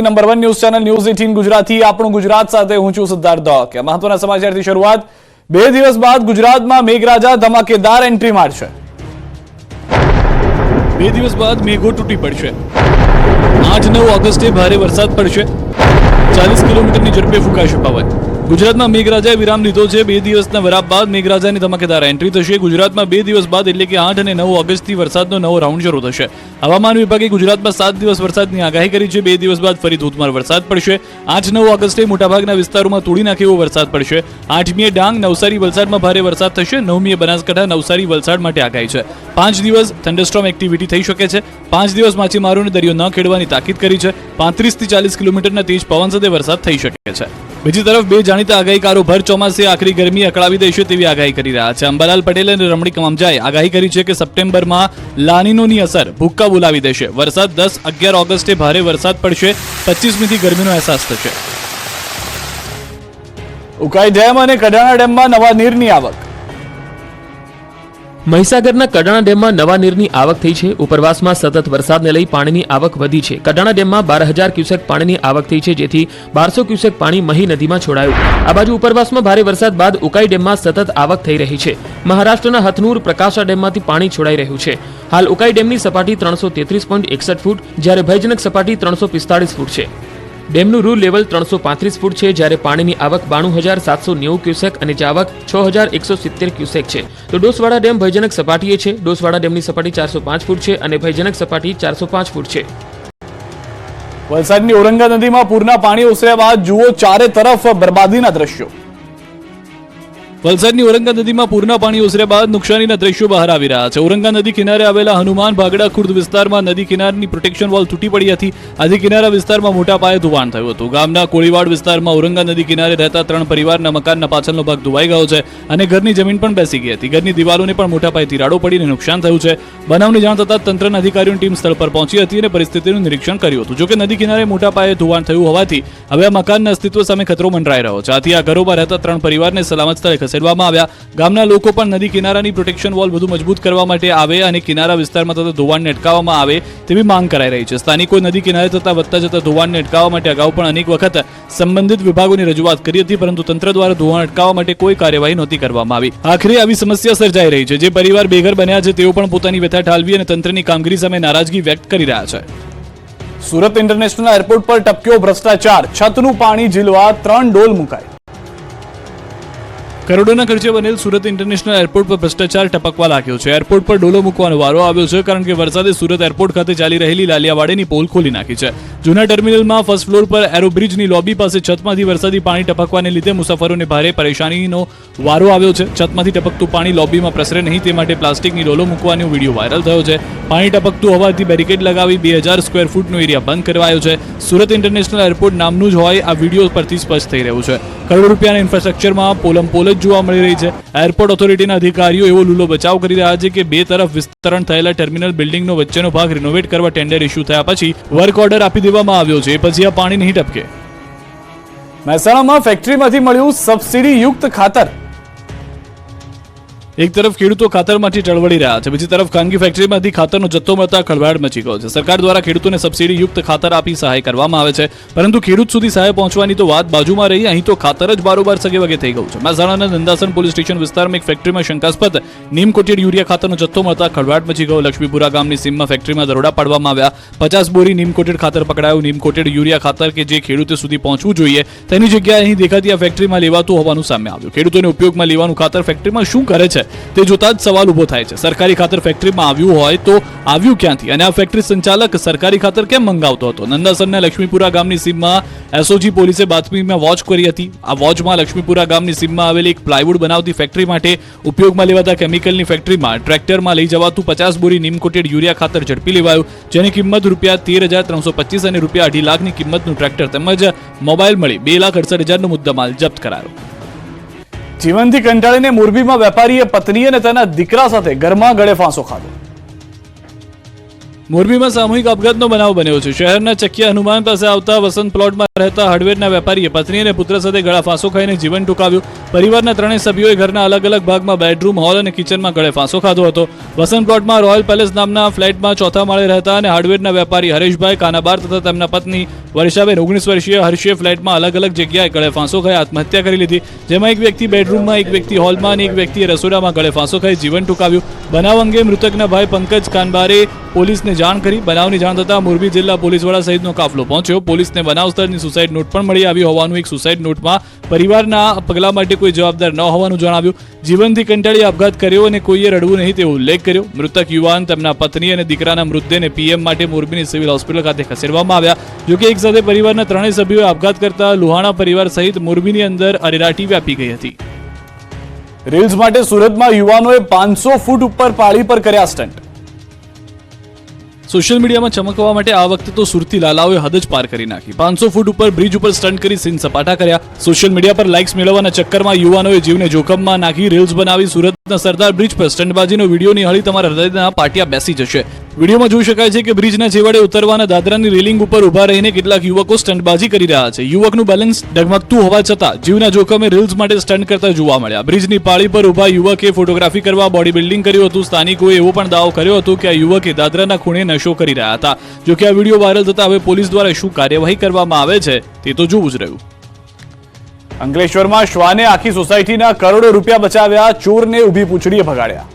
Number 1 news channel news 18 Gujarati આપણું ગુજરાત સાથે હું છું સિદ્ધાર્થ દોકે। મહત્વના સમાચારથી શરૂઆત। 2 દિવસ બાદ ગુજરાતમાં મેઘરાજા ધમાકેદાર એન્ટ્રી મારશે। 2 દિવસ બાદ મેઘો તૂટી પડશે। 8-9 ઓગસ્ટે ભારે વરસાદ પડશે। 40 કિલોમીટરની ઝડપે ફૂંકાશે પવન। ગુજરાતમાં મેઘરાજાએ વિરામ લીધો છે। 2 દિવસના વિરામ બાદ મેઘરાજાની ધમાકેદાર એન્ટ્રી થશે। ગુજરાતમાં 2 દિવસ બાદ એટલે કે 8 અને 9 ઓગસ્ટથી વરસાદનો નવો રાઉન્ડ શરૂ થશે। હવામાન વિભાગે ગુજરાતમાં 7 દિવસ વરસાદની આગાહી કરી છે। 2 દિવસ બાદ ફરી ધોધમાર વરસાદ પડશે। 8-9 ઓગસ્ટે મોટાભાગના વિસ્તારોમાં તોડી નાખે એવો વરસાદ પડશે। 8મીએ ડાંગ, નવસારી, વલસાડમાં ભારે વરસાદ થશે। 9મીએ બનાસકાંઠા, નવસારી, વલસાડ માટે આગાહી છે। 5 દિવસ થંડરસ્ટોર્મ એક્ટિવિટી થઈ શકે છે। 5 દિવસ માછીમારોને દરિયો ન ખેડવાની તાકીદ કરી છે। 35 થી 40 કિલોમીટરના તેજ પવન સાથે વરસાદ થઈ શકે છે। બીજી તરફ બે જાણીતા આગાહીકારો ભર ચોમાસે આખરી ગરમી અકળાવી દેશે તેવી આગાહી કરી રહ્યા છે। અંબાલાલ પટેલ અને રમણીક મામજાએ આગાહી કરી છે કે સપ્ટેમ્બરમાં લાનીનોની અસર ભૂક્કા બોલાવી દેશે। વરસાદ 10-11 ઓગસ્ટે ભારે વરસાદ પડશે। 25મીથી ગરમીનો અહેસાસ થશે। ઉકાઈ ડેમ અને કડાણા ડેમમાં નવા નીરની આવક। મહીસાગરના કડાણા ડેમમાં નવા નીરની આવક થઈ છે। ઉપરવાસમાં સતત વરસાદને લઈ પાણીની આવક વધી છે। કડાણા ડેમમાં 12,000 ક્યુસેક પાણીની આવક થઈ છે, જેથી 1200 ક્યુસેક પાણી મહી નદીમાં છોડાયું। આ બાજુ ઉપરવાસમાં ભારે વરસાદ બાદ ઉકાઈ ડેમમાં સતત આવક થઈ રહી છે। મહારાષ્ટ્રના હથનુર પ્રકાશા ડેમમાંથી પાણી છોડાઈ રહ્યું છે। હાલ ઉકાઈ ડેમની સપાટી 333.61 ફૂટ, જ્યારે ભયજનક સપાટી 345 ફૂટ છે। ડેમનું રૂ લેવલ 335 ફૂટ છે, જ્યારે પાણીની આવક 92,790 ક્યુસેક અને જાવક 6,170 ક્યુસેક છે। તો ડોસવાડા ડેમ ભયજનક સપાટીએ છે। ડોસવાડા ડેમની સપાટી 405 ફૂટ છે અને ભયજનક સપાટી 405 ફૂટ છે। વલસાડની ઔરંગા નદીમાં પૂરના પાણી ઓસર્યા બાદ જુઓ ચારે તરફ બરબાદીના દ્રશ્યો। વલસાડની ઔરંગા નદીમાં પૂરના પાણી ઓસર્યા બાદ નુકસાનીના દ્રશ્યો બહાર આવી રહ્યા છે। ઔરંગા નદી કિનારે આવેલા હનુમાન ભાગડા ખુર્દ વિસ્તારમાં નદી કિનારની પ્રોટેક્શન વોલ તૂટી પડી હતી। આથી કિનારા વિસ્તારમાં મોટા પાયે ધોવાણ થયું હતું। ગામના કોળીવાડ વિસ્તારમાં ઔરંગા નદી કિનારે રહેતા 3 પરિવારના મકાનના પાછળનો ભાગ ધોવાઈ ગયો છે અને ઘરની જમીન પણ બેસી ગઈ હતી। ઘરની દિવાલોને પણ મોટા પાયે તિરાડો પડીને નુકસાન થયું છે। બનાવની જાણ થતાં તંત્રના અધિકારીઓની ટીમ સ્થળ પર પહોંચી હતી અને પરિસ્થિતિનું નિરીક્ષણ કર્યું હતું। જોકે નદી કિનારે મોટા પાયે ધોવાણ થયું હોવાથી હવે આ મકાનના અસ્તિત્વ સામે ખતરો મંડરાઈ રહ્યો છે। આથી આ ઘરોમાં રહેતા 3 પરિવારને સલામત સ્થળે ખસેડવામાં આવ્યા। ગામના લોકો પણ નદી કિનારાની પ્રોટેક્શન વોલ વધુ મજબૂત કરવા માટે આવે અને કિનારા વિસ્તારમાં થતા ધોવાણને અટકાવવામાં આવે તેવી માંગ કરાઈ રહી છે। સ્થાનિકોએ નદી કિનારે થતા વધતા જતા ધોવાણને અટકાવવા માટે અગાઉ પણ અનેક વખત સંબંધિત વિભાગોની રજૂઆત કરી હતી, પરંતુ તંત્ર દ્વારા ધોવાણ અટકાવવા માટે કોઈ કાર્યવાહી નહોતી કરવામાં આવી। આખરે આવી સમસ્યા સર્જાઈ રહી છે। જે પરિવાર બેઘર બન્યા છે તેઓ પણ પોતાની વ્યથા ઠાલવી અને તંત્રની કામગીરી સામે નારાજગી વ્યક્ત કરી રહ્યા છે। સુરત ઇન્ટરનેશનલ એરપોર્ટ પર ટપક્યો ભ્રષ્ટાચાર। છતનું પાણી ઝીલવા 3 ડોલ મુકાઈ। કરોડોના ખર્ચે બનેલ સુરત ઇન્ટરનેશનલ એરપોર્ટ પર ભ્રષ્ટાચાર ટપકવા લાગ્યો છે। એરપોર્ટ પર ડોલો મૂકવાનો વારો આવ્યો છે, કારણ કે વરસાદે સુરત એરપોર્ટ ખાતે ચાલી રહેલી લાલિયાવાડેની પોલ ખોલી નાખી છે। જૂના ટર્મિનલમાં ફર્સ્ટ ફ્લોર પર એરોબ્રિજની લોબી પાસે છતમાંથી વરસાદી પાણી ટપકવાને લીધે મુસાફરોને ભારે પરેશાનીનો વારો આવ્યો છે। છતમાંથી ટપકતું પાણી લોબીમાં પ્રસરે નહીં તે માટે પ્લાસ્ટિકની ડોલો મૂકવાનો વિડીયો વાયરલ થયો છે। પાણી ટપકતું હોવાથી બેરિકેડ લગાવી 2000 સ્ક્વેર ફૂટનો એરિયા બંધ કરવાયો છે। સુરત ઇન્ટરનેશનલ એરપોર્ટ નામનું જ હોય આ વિડીયો પરથી સ્પષ્ટ થઈ રહ્યું છે। કરોડો રૂપિયાના ઇન્ફ્રાસ્ટ્રક્ચરમાં પોલમ પોલ જોવા મળી રહી છે। એરપોર્ટ ઓથોરિટીના અધિકારીઓ એવો લૂલો બચાવ કરી રહ્યા છે કે 2 તરફ વિસ્તરણ થયેલા ટર્મિનલ બિલ્ડિંગનો વચ્ચેનો ભાગ રિનોવેટ કરવા ટેન્ડર ઇસ્યુ થયા પછી વર્ક ઓર્ડર આપી દેવામાં આવ્યો છે, પછી આ પાણી નહીં ટપકે। મહેસાણામાં ફેક્ટરીમાંથી મળ્યું સબસિડી યુક્ત ખાતર। એક તરફ ખેડૂતો ખાતર માટે ચળવળી રહ્યા છે, બીજી તરફ ખાનગી ફેક્ટરીમાંથી ખાતરનો જથ્થો મળતા ખળભળાટ મચી ગયો છે। સરકાર દ્વારા ખેડૂતોને સબસિડી યુક્ત ખાતર આપી સહાય કરવામાં આવે છે, પરંતુ ખેડૂત સુધી સહાય પહોંચવાની તો વાત બાજુમાં રહી, અહીં તો ખાતર જ બારોબાર સગે વગે થઈ ગયું છે। મહેસાણાના નંદાસન પોલીસ સ્ટેશન વિસ્તારમાં એક ફેક્ટરીમાં શંકાસ્પદ નીમ કોટેડ યુરિયા ખાતરનો જથ્થો મળતા ખળભળાટ મચી ગયો। લક્ષ્મીપુરા ગામની સીમમાં ફેક્ટરીમાં દરોડા પાડવામાં આવ્યા। 50 બોરી નીમ કોટેડ ખાતર પકડાયું। નીમ કોટેડ યુરિયા ખાતર કે જે ખેડૂતો સુધી પહોંચવું જોઈએ તેની જગ્યાએ અહીં દેખાતી આ ફેક્ટરીમાં લેવાતું હોવાનું સામે આવ્યું। ખેડૂતોને ઉપયોગમાં લેવાનું ખાતર ફેક્ટરીમાં શું કરે છે તે જોતા જ સવાલ ઉભો થાય છે। સરકારી ખાતર ફેક્ટરીમાં આવ્યું હોય તો આવ્યું ક્યાંથી અને આ ફેક્ટરી સંચાલક સરકારી ખાતર કેમ મંગાવતો હતો? નંદાસરના લક્ષ્મીપુરા ગામની સીમમાં એસઓજી પોલીસે બાતમીમાં વોચ કરી હતી। આ વોચમાં લક્ષ્મીપુરા ગામની સીમમાં આવેલી એક પ્લાયવુડ બનાવતી ફેક્ટરી માટે ઉપયોગમાં લેવાતા કેમિકલની ફેક્ટરીમાં ટ્રેક્ટરમાં લઈ જવાતું 50 બોરી નીમ કોટેડ યુરિયા ખાતર ઝડપી લેવાયું, જેની કિંમત ₹13,325 અને ₹2.5 લાખની કિંમતનું ટ્રેક્ટર તેમજ મોબાઈલ મળી ₹2,68,000નો મુદ્દામાલ જપ્ત કરાયો। જીવનથી કંટાળીને મોરબીમાં વેપારીએ પત્ની અને તેના દીકરા સાથે ઘરમાં ગળે ફાંસો ખાધો। મોરબીમાં સામૂહિક આપઘાતનો બનાવ બન્યો છે. શહેરના ચકિયા હનુમાન પાસે આવતા વસંત પ્લોટમાં રહેતા હાર્ડવેરના વેપારીએ પત્ની અને પુત્ર સાથે ગળા ફાંસો ખાઈને જીવન ટૂંકાવ્યું. પરિવારના ત્રણેય સભ્યોએ ઘરના અલગ અલગ ભાગમાં બેડરૂમ, હોલ અને કિચનમાં ગળે ફાંસો ખાધો હતો. વસંત પ્લોટમાં રોયલ પેલેસ નામના ફ્લેટમાં ચોથા માળે રહેતા અને હાર્ડવેરના વેપારી હરેશભાઈ કાનાબાર તથા તેમના પત્ની વર્ષાબેન 19 વર્ષીય હર્ષે ફ્લેટમાં અલગ અલગ જગ્યાએ ગળે ફાંસો ખાઈ આત્મહત્યા કરી લીધી. જેમાં એક વ્યક્તિ બેડરૂમમાં, એક વ્યક્તિ હોલમાં અને એક વ્યક્તિએ રસોડામાં ગળે ફાંસો ખાઈ જીવન ટૂંકાવ્યું. બનાવ અંગે મૃતકના ભાઈ પંકજ કાનબારે પોલીસને જાણ કરી. બનાવની જાણ થતાં મોરબી જિલ્લા પોલીસ વડા સહિતનો કાફલો પહોંચ્યો. પોલીસને બનાવ સ્થળની સુસાઇડ નોટ પણ મળી આવી હોવાનું, એક સુસાઇડ નોટમાં પરિવારના પગલા માટે કોઈ જવાબદાર ન હોવાનું જણાવ્યું. જીવનથી કંટાળી આપઘાત કર્યો અને કોઈએ રડવું નહીં તેવો ઉલ્લેખ કર્યો. મૃતક યુવાન, તેમના પત્ની અને દીકરાના મૃતદેહને પીએમ માટે મોરબીની સિવિલ હોસ્પિટલ ખાતે ખસેડવામાં આવ્યા. જોકે એક સાથે પરિવારના ત્રણેય સભ્યોએ આપઘાત કરતા લુહાણા પરિવાર સહિત મોરબીની અંદર અરેરાટી વ્યાપી ગઈ હતી. રીલ્સ માટે સુરતમાં યુવાનોએ 500 ફૂટ ઉપર પાળી પર કર્યા સ્ટન્ટ. સોશિયલ મીડિયામાં ચમકવા માટે આ વખતે તો સુરતી લાલાઓએ હદ જ પાર કરી નાખી. 500 ફૂટ ઉપર બ્રિજ ઉપર સ્ટન્ટ કરી સીન સપાટા કર્યા. સોશિયલ મીડિયા પર લાઇક્સ મેળવવાના ચક્કરમાં યુવાનોએ જીવને જોખમમાં નાખી રીલ્સ બનાવી. સુરતના સરદાર બ્રિજ પર સ્ટન્ટબાજીનો વિડીયો નિહાળી તમારા હૃદયના પાટિયા બેસી જશે. વિડીયોમાં જોઈ શકાય છે કે બ્રિજના છેવાડે ઉતરવાના દાદરાની રેલિંગ ઉપર ઉભા રહીને કેટલાક યુવકો સ્ટન્ટબાજી કરી રહ્યા છે. યુવકનું બેલેન્સ ડગમગતું હોવા છતાં જીવના જોખમે રીલ્સ માટે સ્ટન્ટ કરતા જોવા મળ્યા. બ્રિજની પાળી પર ઉભા યુવકે ફોટોગ્રાફી કરવા બોડી બિલ્ડિંગ કર્યું હતું. સ્થાનિકોએ એવો પણ દાવો કર્યો હતો કે આ યુવકે દાદરાના ખૂણે નશો કરી રહ્યા હતા. જોકે આ વિડીયો વાયરલ થતા હવે પોલીસ દ્વારા શું કાર્યવાહી કરવામાં આવે છે તે તો જોવું જ રહ્યું. અંકલેશ્વરમાં શ્વાને આખી સોસાયટીના કરોડો રૂપિયા બચાવ્યા, ચોરને ઊભી પૂંછડીએ ભગાડ્યા.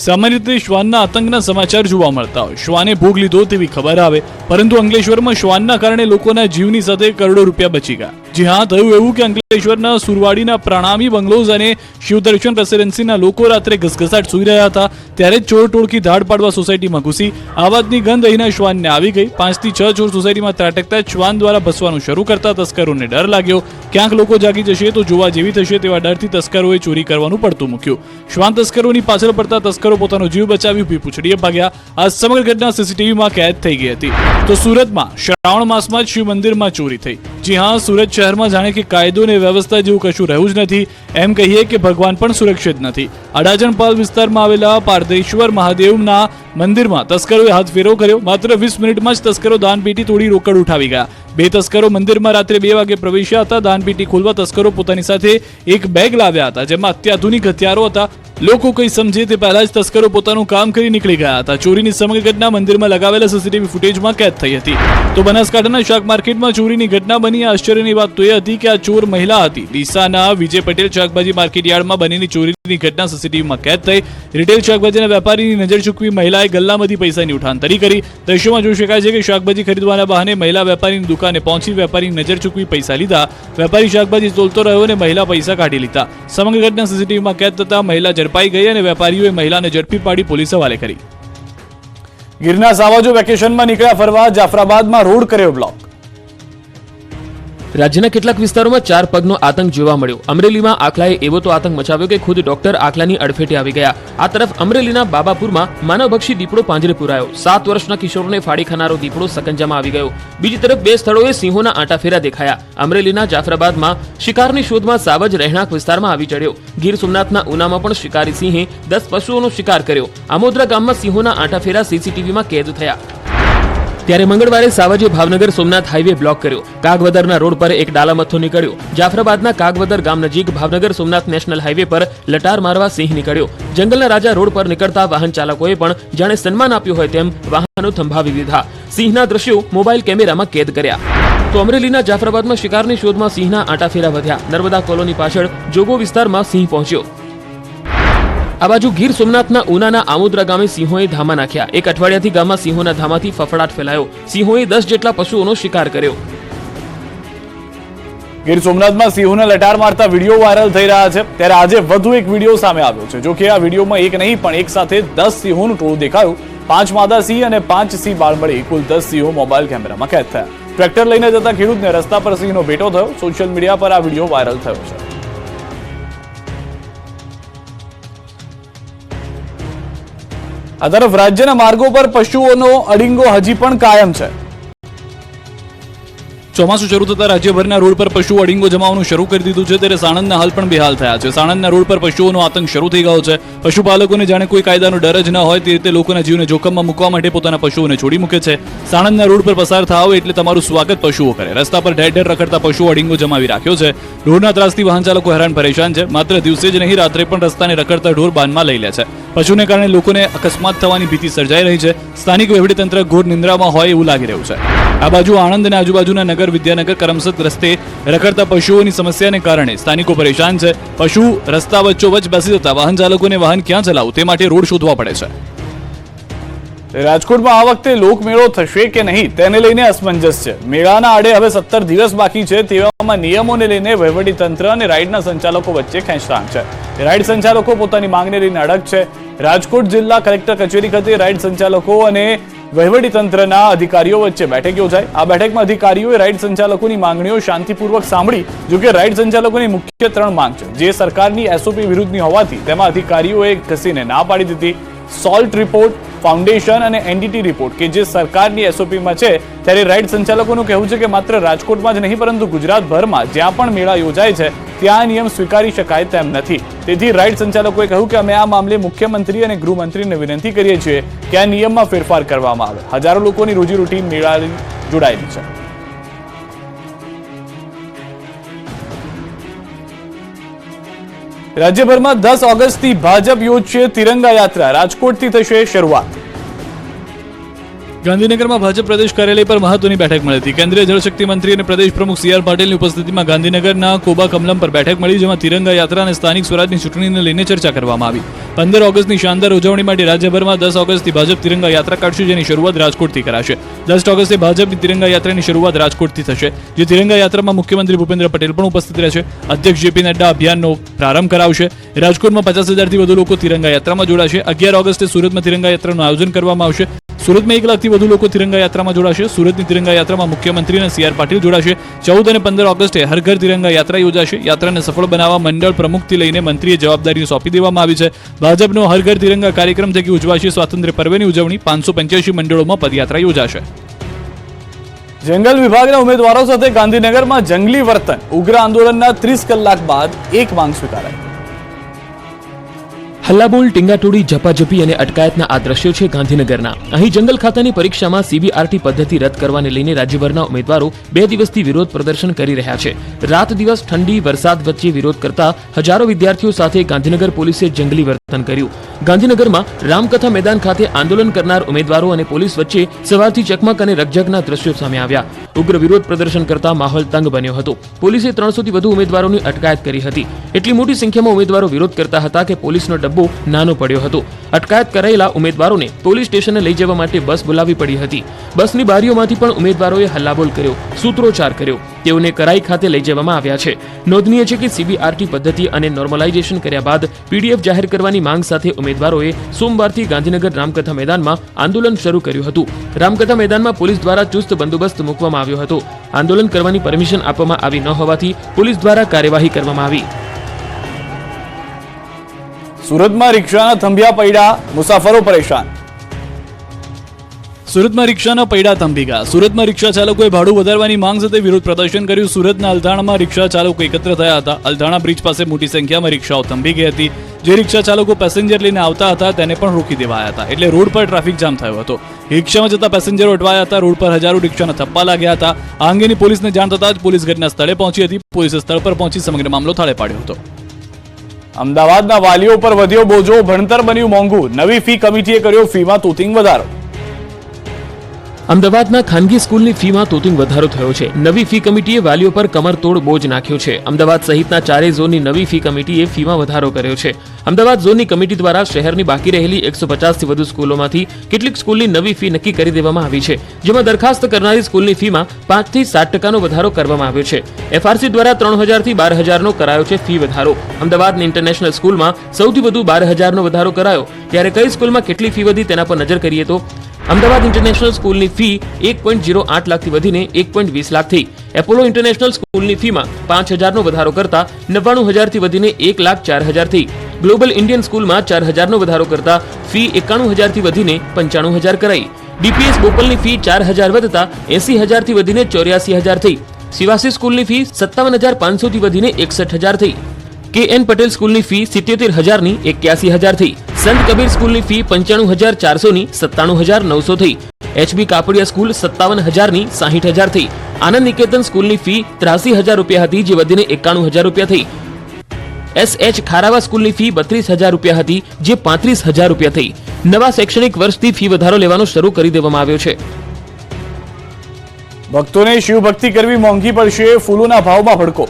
સામાન્ય રીતે શ્વાનના આતંકના સમાચાર જોવા મળતા હોય, શ્વાને ભોગ લીધો તેવી ખબર આવે, પરંતુ અંકલેશ્વરમાં શ્વાનના કારણે લોકોના જીવની સાથે કરોડો રૂપિયા બચી ગયા. જી હા, થયું એવું કે અંકલેશ્વરના સુરવાડીના પ્રણામી બંગલોઝ અને શિવદર્શન રેસિડેન્સીના લોકો રાત્રે ઘસઘસાટ સૂઈ રહ્યા હતા ત્યારે જ ચોર ટોળકી ધાડ પાડવા સોસાયટીમાં ઘૂસી. આ વાતની ગંધ અહીંના શ્વાનને આવી ગઈ. 5 થી 6 ચોર સોસાયટીમાં ત્રાટકતા જ શ્વાન દ્વારા ભસવાનું શરૂ કરતા તસ્કરોને ડર લાગ્યો. ક્યાંક લોકો જાગી જશે તો જોવા જેવી થશે તેવા ડરથી તસ્કરોએ ચોરી કરવાનું પડતું મૂક્યું. શ્વાન તસ્કરોની પાછળ પડતા તસ્કરો પોતાનો જીવ બચાવી ઊભી પૂંછડીએ ભાગ્યા. આ સમગ્ર ઘટના સીસીટીવીમાં કેદ થઈ ગઈ હતી. તો સુરતમાં શ્રાવણ માસમાં જ શિવ મંદિરમાં ચોરી થઈ. જી હા, સુરત શહેરમાં જાણે કે કાયદો અને વ્યવસ્થા જેવું કશું રહ્યું જ નથી. એમ કહીએ કે ભગવાન પણ સુરક્ષિત નથી. અડાજણપાલ વિસ્તારમાં આવેલા પારદેશ્વર મહાદેવના મંદિરમાં તસ્કરોએ હાથ ફેરો કર્યો. માત્ર 20 મિનિટમાં જ તસ્કરો દાનપેટી તોડી રોકડ ઉઠાવી ગયા. 2 તસ્કરો મંદિરમાં રાત્રે 2 વાગે પ્રવેશ્યા હતા. દાનપેટી ખોલવા તસ્કરો પોતાની સાથે એક બેગ લાવ્યા હતા જેમાં અત્યાધુનિક હથિયારો હતા. લોકો કંઈ સમજે તે પહેલા જ તસ્કરો પોતાનું કામ કરી નીકળી ગયા હતા. ચોરીની સમગ્ર ઘટના મંદિરમાં લગાવેલા સીસીટીવી ફૂટેજમાં કેદ થઈ હતી. તો બનાસકાંઠાના શાક માર્કેટમાં ચોરીની ઘટના બની. આશ્ચર્યની વાત તો એ હતી કે આ ચોર મહિલા હતી. ડીસાના વિજય પટેલ શાકભાજી માર્કેટ યાર્ડમાં બનેલી ચોરીની ઘટના સીસીટીવીમાં કેદ થઈ. રિટેલ શાકભાજીના વેપારીની નજર ચૂકવી મહિલાએ ગલ્લામાંથી પૈસાની ઉઠાંતરી કરી. દ્રશ્યોમાં જોઈ શકાય છે કે શાકભાજી ખરીદવાના બહાને મહિલા વેપારીની દુકાને પહોંચી વેપારીની નજર ચૂકવી પૈસા લીધા. વેપારી શાકભાજી તોલતો રહ્યો અને મહિલા પૈસા કાઢી લીધા. સમગ્ર ઘટના સીસીટીવીમાં કેદ થતા મહિલા ઝડપાઈ ગઈ અને વેપારીઓએ મહિલાને ઝડપી પાડી પોલીસ હવાલે કરી. ગીરના સાવાજો વેકેશનમાં નીકળ્યા ફરવા, જાફરાબાદમાં રોડ કર્યો બ્લોક. રાજ્યના કેટલાક વિસ્તારોમાં 4 પગનો આતંક જોવા મળ્યો. અમરેલીમાં આખલાએ એવો તો આતંક મચાવ્યો કે ખુદ ડોક્ટર આખલાની અડફેટે આવી ગયા. આ તરફ અમરેલીના બાબાપુરમાં માનવભક્ષી દીપડો પાંજરે પુરાયો. 7 વર્ષના કિશોરને ફાડી ખાનારો દીપડો સકંજામાં આવી ગયો. બીજી તરફ 2 સ્થળોએ સિંહોના આંટાફેરા દેખાયા. અમરેલીના જાફરાબાદમાં શિકારની શોધમાં સાવજ રહેણાંક વિસ્તારમાં આવી ચડ્યો. ગીર સોમનાથના ઉનામાં પણ શિકારી સિંહે 10 પશુઓનો શિકાર કર્યો. આમોદરા ગામમાં સિંહોના આંટાફેરા સીસીટીવીમાં કેદ થયા. ત્યારે મંગળવારે સાવજે ભાવનગર સોમનાથ હાઈવે બ્લોક કર્યો. કાગવદરના રોડ પર એક ડાલામથ્થો નીકળ્યો. જાફરાબાદના કાગવદર ગામ નજીક ભાવનગર સોમનાથ નેશનલ હાઈવે પર લટાર મારવા સિંહ નીકળ્યો. જંગલના રાજા રોડ પર નીકળતા વાહન ચાલકોએ પણ જાણે સન્માન આપ્યું હોય તેમ વાહનો થંભાવી દીધા. સિંહના દ્રશ્યો મોબાઈલ કેમેરામાં કેદ કર્યા. તો અમરેલીના જાફરાબાદમાં શિકારની શોધમાં સિંહના આંટાફેરા વધ્યા. નર્મદા કોલોની પાછળ જોગો વિસ્તારમાં સિંહ પહોંચ્યો. આ બાજુ ગીર સોમનાથના ઉનાના આમોદરા ગામે સિંહોએ ધામા નાખ્યા. એક અઠવાડિયાથી ગામમાં સિંહોના ધામાથી ફફડાટ ફેલાયો. સિંહોએ 10 જેટલા પશુઓનો શિકાર કર્યો. ગીર સોમનાથમાં સિંહોને લટાર મારતા વિડીયો વાયરલ થઈ રહ્યા છે. ત્યારે આજે વધુ એક વિડીયો સામે આવ્યો છે. જો કે આ વિડીયોમાં એક નહીં પણ એક સાથે 10 સિંહોનું ટોળું દેખાયું. 5 માદા સિંહ અને 5 સિંહ બાળ મળી કુલ 10 સિંહો મોબાઈલ કેમેરામાં કેદ થયા. ટ્રેક્ટર લઈને જતા ખેડૂતને રસ્તા પર સિંહનો ભેટો થયો. સોશિયલ મીડિયા પર આ વિડીયો વાયરલ થયો છે. આ તરફ રાજ્યના માર્ગો પર પશુઓનો અડિંગો હજી પણ કાયમ છે. ચોમાસું શરૂ થતા રાજ્યભરના રોડ પર પશુઓ અડીંગો જમાવવાનું શરૂ કરી દીધું છે, ત્યારે સાણંદના હાલ પણ બેહાલ થયા છે. સાણંદના રોડ પર પશુઓનો આતંક શરૂ થઈ ગયો છે. પશુપાલકોને જાણે કોઈ કાયદાનો ડર જ ન હોય તે રીતે લોકોના જીવને જોખમમાં મૂકવા માટે પોતાના પશુઓને છોડી મૂકે છે. સાણંદના રોડ પર પસાર થાવ એટલે તમારું સ્વાગત પશુઓ કરે. રસ્તા પર ઢેર ઢેર રખડતા પશુઓ અડીંગો જમાવી રાખ્યો છે. રોડના ત્રાસથી વાહન ચાલકો હેરાન પરેશાન છે. માત્ર દિવસે જ નહીં, રાત્રે પણ રસ્તાને રખડતા ઢોર બાનમાં લઈ લે છે. પશુને કારણે લોકોને અકસ્માત થવાની ભીતિ સર્જાઈ રહી છે. સ્થાનિક વહીવટીતંત્ર ઘોર નિંદ્રામાં હોય એવું લાગી રહ્યું છે. આ બાજુ આણંદ અને આજુબાજુના નગર, વિદ્યાનગર, કરમસદ રસ્તે રખડતા પશુઓની સમસ્યાને કારણે સ્થાનિકો પરેશાન છે. પશુ રસ્તા વચ્ચોવચ્ચ બેસી જતા વાહન ચાલકોને વાહન ક્યાં ચલાવવું તે માટે રોડ શોધવા પડે છે. રાજકોટમાં આ વખતે લોકમેળો થશે કે નહીં તેને લઈને અસમંજસ છે. મેળાના આડે હવે 17 દિવસ બાકી છે. તેવામાં નિયમોને લઈને વહીવટીતંત્ર અને રાઇડના સંચાલકો વચ્ચે ખેંચતાણ છે. રાઇડ સંચાલકો પોતાની માંગને લઈને અડગ છે. રાજકોટ જિલ્લા કલેક્ટર કચેરી ખાતે રાઇડ સંચાલકો અને વહીવટીતંત્રના અધિકારીઓ વચ્ચે બેઠક યોજાઈ. આ બેઠકમાં અધિકારીઓએ રાઇડ સંચાલકોની માંગણીઓ શાંતિપૂર્વક સાંભળી. જોકે રાઇડ સંચાલકોની મુખ્ય 3 માંગ છે, જે સરકારની એસઓપી વિરુદ્ધની હોવાથી તેમાં અધિકારીઓએ ઘસીને ના પાડી દીધી. સોલ્ટ રિપોર્ટ, ફાઉન્ડેશન અને એનડીટી રિપોર્ટ કે જે સરકારની એસઓપીમાં છે, ત્યારે રાઇડ સંચાલકોનું કહેવું છે કે માત્ર રાજકોટમાં જ નહીં પરંતુ ગુજરાતભરમાં જ્યાં પણ મેળા યોજાય છે ત્યાં નિયમ સ્વીકારી શકાય તેમ નથી. તેથી રાઇડ સંચાલકોએ કહ્યું કે અમે આ મામલે મુખ્યમંત્રી અને ગૃહમંત્રીને વિનંતી કરીએ છીએ કે આ નિયમમાં ફેરફાર કરવામાં આવે. હજારો લોકોની રોજીરોટી મેળાથી જોડાયેલી છે. રાજ્યભરમાં 10 ઓગસ્ટથી ભાજપ યોજશે તિરંગા યાત્રા. રાજકોટથી થશે શરૂઆત. ગાંધીનગરમાં ભાજપ પ્રદેશ કાર્યાલય પર મહત્વની બેઠક મળી હતી. કેન્દ્રીય જળશક્તિ મંત્રી અને પ્રદેશ પ્રમુખ સી આર પાટીલની ઉપસ્થિતિમાં ગાંધીનગરના કોબા કમલમ પર બેઠક મળી, જેમાં તિરંગા યાત્રા અને સ્થાનિક સ્વરાજની ચૂંટણીને લઈને ચર્ચા કરવામાં આવી. 15 ઓગસ્ટની શાનદાર ઉજવણી માટે રાજ્યભરમાં 10 ઓગસ્ટથી ભાજપ તિરંગા યાત્રા કાઢશે, જેની શરૂઆત રાજકોટથી કરાશે. 10 ઓગસ્ટે ભાજપની તિરંગા યાત્રાની શરૂઆત રાજકોટથી થશે, જે તિરંગા યાત્રામાં મુખ્યમંત્રી ભૂપેન્દ્ર પટેલ પણ ઉપસ્થિત રહેશે. અધ્યક્ષ જેપી નડ્ડા અભિયાનનો પ્રારંભ કરાવશે. રાજકોટમાં 50,000થી વધુ લોકો તિરંગા યાત્રામાં જોડાશે. 11 ઓગસ્ટે સુરતમાં તિરંગા યાત્રાનું આયોજન કરવામાં આવશે. સુરતમાં 1 લાખથી વધુ લોકો તિરંગા યાત્રામાં જોડાશે. સુરતની તિરંગા યાત્રામાં મુખ્યમંત્રી અને સી આર પાટીલ જોડાશે. 14 અને 15 ઓગસ્ટે હર ઘર તિરંગા યાત્રા યોજાશે. યાત્રાને સફળ બનાવવા મંડળ પ્રમુખથી લઈને મંત્રીએ જવાબદારી સોંપી દેવામાં આવી છે. ભાજપનો હર ઘર તિરંગા કાર્યક્રમ થકી ઉજવાશે સ્વાતંત્ર્ય પર્વની ઉજવણી. 585 મંડળોમાં પદયાત્રા યોજાશે. જંગલ વિભાગના ઉમેદવારો સાથે ગાંધીનગરમાં જંગલી વર્તન. ઉગ્ર આંદોલનના 30 કલાક બાદ એક માંગ સ્વીકારાઈ. હલ્લાબોલ, ટીંગાટોળી, ઝપાઝપી અને અટકાયતના આ દ્રશ્યો છે ગાંધીનગરના. અહીં જંગલ ખાતાની પરીક્ષામાં સીબીઆરટી પદ્ધતિ રદ કરવાને લઈને રાજ્યભરના ઉમેદવારો 2 દિવસથી વિરોધ પ્રદર્શન કરી રહ્યા છે. રાત દિવસ ઠંડી, વરસાદ વચ્ચે વિરોધ કરતા હજારો વિદ્યાર્થીઓ સાથે ગાંધીનગર પોલીસે જંગલી વર્તન કર્યું. ગાંધીનગરમાં રામકથા મેદાન ખાતે આંદોલન કરનાર ઉમેદવારો અને પોલીસ વચ્ચે સવારથી ચકમક અને રકઝકના દ્રશ્યો સામે આવ્યા. ઉગ્ર વિરોધ પ્રદર્શન કરતા માહોલ તંગ બન્યો હતો. પોલીસે 300થી વધુ ઉમેદવારોની અટકાયત કરી હતી. એટલી મોટી સંખ્યામાં ઉમેદવારો વિરોધ કરતા હતા કે પોલીસનો ડબ્બો નાનો પડ્યો હતો. અટકાયત કરાયેલા ઉમેદવારોને પોલીસ સ્ટેશને લઈ જવા માટે બસ બોલાવી પડી હતી. બસની બારીઓમાંથી પણ ઉમેદવારોએ હલ્લાબોલ કર્યો, સૂત્રોચ્ચાર કર્યો. તેઓને કરાઈ ખાતે લઈ જવામાં આવ્યા છે. નોંધનીય છે કે સીબીઆરટી પદ્ધતિ અને નોર્મલાઇઝેશન કર્યા બાદ પીડીએફ જાહેર કરવાની માંગ સાથે ઉમેદવારોએ સોમવારથી ગાંધીનગર રામકથા મેદાનમાં આંદોલન શરૂ કર્યું હતું. રામકથા મેદાનમાં પોલીસ દ્વારા ચુસ્ત બંદોબસ્ત મૂકવામાં આવ્યો હતો. આંદોલન કરવાની પરમિશન આપવામાં આવી ન હોવાથી પોલીસ દ્વારા કાર્યવાહી કરવામાં આવી. સુરતમાં રિક્ષાના થંભિયા પડ્યા, મુસાફરો પરેશાન. સુરતમાં રિક્ષાના પૈડા થંભી ગયા. સુરતમાં રિક્ષા ચાલકોએ ભાડું વધારવાની માંગ સાથે વિરોધ પ્રદર્શન કર્યું. સુરતના અલથાણામાં રિક્ષા ચાલકો એકત્ર થયા હતા. અલથાણા બ્રિજ પાસે મોટી સંખ્યામાં રિક્ષાઓ થંભી ગઈ હતી. જે રિક્ષા ચાલકો પેસેન્જર લઈને આવતા હતા તેને પણ રોકી દેવાયા હતા, એટલે રોડ પર ટ્રાફિક જામ થયો હતો. રિક્ષામાં જતા પેસેન્જરો અટવાયા હતા. રોડ પર હજારો રિક્ષાના થપ્પા લાગ્યા હતા. આ અંગેની પોલીસને જાણ થતાં જ પોલીસ ઘટના સ્થળે પહોંચી હતી. પોલીસે સ્થળ પર પહોંચી સમગ્ર મામલો થાળે પાડ્યો હતો. અમદાવાદના વાલીઓ પર વધ્યો બોજો, ભણતર બન્યું મોંઘું. નવી ફી કમિટીએ કર્યો ફીમાં તોતિંગ વધારો. અમદાવાદના ખાનગી સ્કૂલની ફીમાં તોતિંગ વધારો થયો છે. નવી ફી કમિટીએ વાલીઓ પર કમરતોડ બોજ નાખ્યો છે. અમદાવાદ સહિતના 4 ઝોનની નવી ફી કમિટીએ ફીમાં વધારો કર્યો છે. અમદાવાદ ઝોનની કમિટી દ્વારા શહેરની બાકી રહેલી 150થી વધુ સ્કૂલોમાંથી કેટલીક સ્કૂલની નવી ફી નક્કી કરી દેવામાં આવી છે, જેમાં દરખાસ્ત કરનારી સ્કૂલની ફીમાં 5 થી 7% વધારો કરવામાં આવ્યો છે. એફઆરસી દ્વારા 3000 થી 12000નો કરાયો છે ફી વધારો. અમદાવાદની ઇન્ટરનેશનલ સ્કૂલમાં સૌથી વધુ 12000નો વધારો કરાયો. ત્યારે કઈ સ્કૂલમાં કેટલી ફી વધી તેના પર નજર કરીએ તો અમદાવાદ ઇન્ટરનેશનલ સ્કૂલની ફી 1.08 લાખથી વધીને 1.20 લાખ થઈ. એપોલો ઇન્ટરનેશનલ સ્કૂલની ફીમાં 5000નો વધારો કરતા 99000થી વધીને 1,04,000 થઈ. ગ્લોબલ ઇન્ડિયન સ્કૂલમાં 4000નો વધારો કરતા ફી 91000થી વધીને 95000 કરાઈ. ડીપીએસ બોપલની ફી 4,000 વધતા 80,000 થી વધીને 84,000 થઈ. શિવાસી સ્કૂલની ફી 57,500 થી વધીને 61,000 થઈ. KN પટેલ સ્કૂલની ફી 77,000 ની 81,000 થઈ. સંત કબીર સ્કૂલની ફી 95,400 ની 97,900 થઈ. HB કાપડિયા સ્કૂલ 57,000 ની 60,000 થઈ. આનંદ નિકેતન સ્કૂલની ફી 83,000 રૂપિયા હતી જે વધીને 91,000 રૂપિયા થઈ. SH ખારાવા સ્કૂલની ફી 32,000 રૂપિયા હતી જે 35,000 રૂપિયા થઈ. નવા શૈક્ષણિક વર્ષથી ફી વધારો લેવાનો શરૂ કરી દેવામાં આવ્યો છે. ભક્તોને શિવભક્તિ કરવી મોંઘી પડશે, ફૂલોના ભાવમાં ભડકો.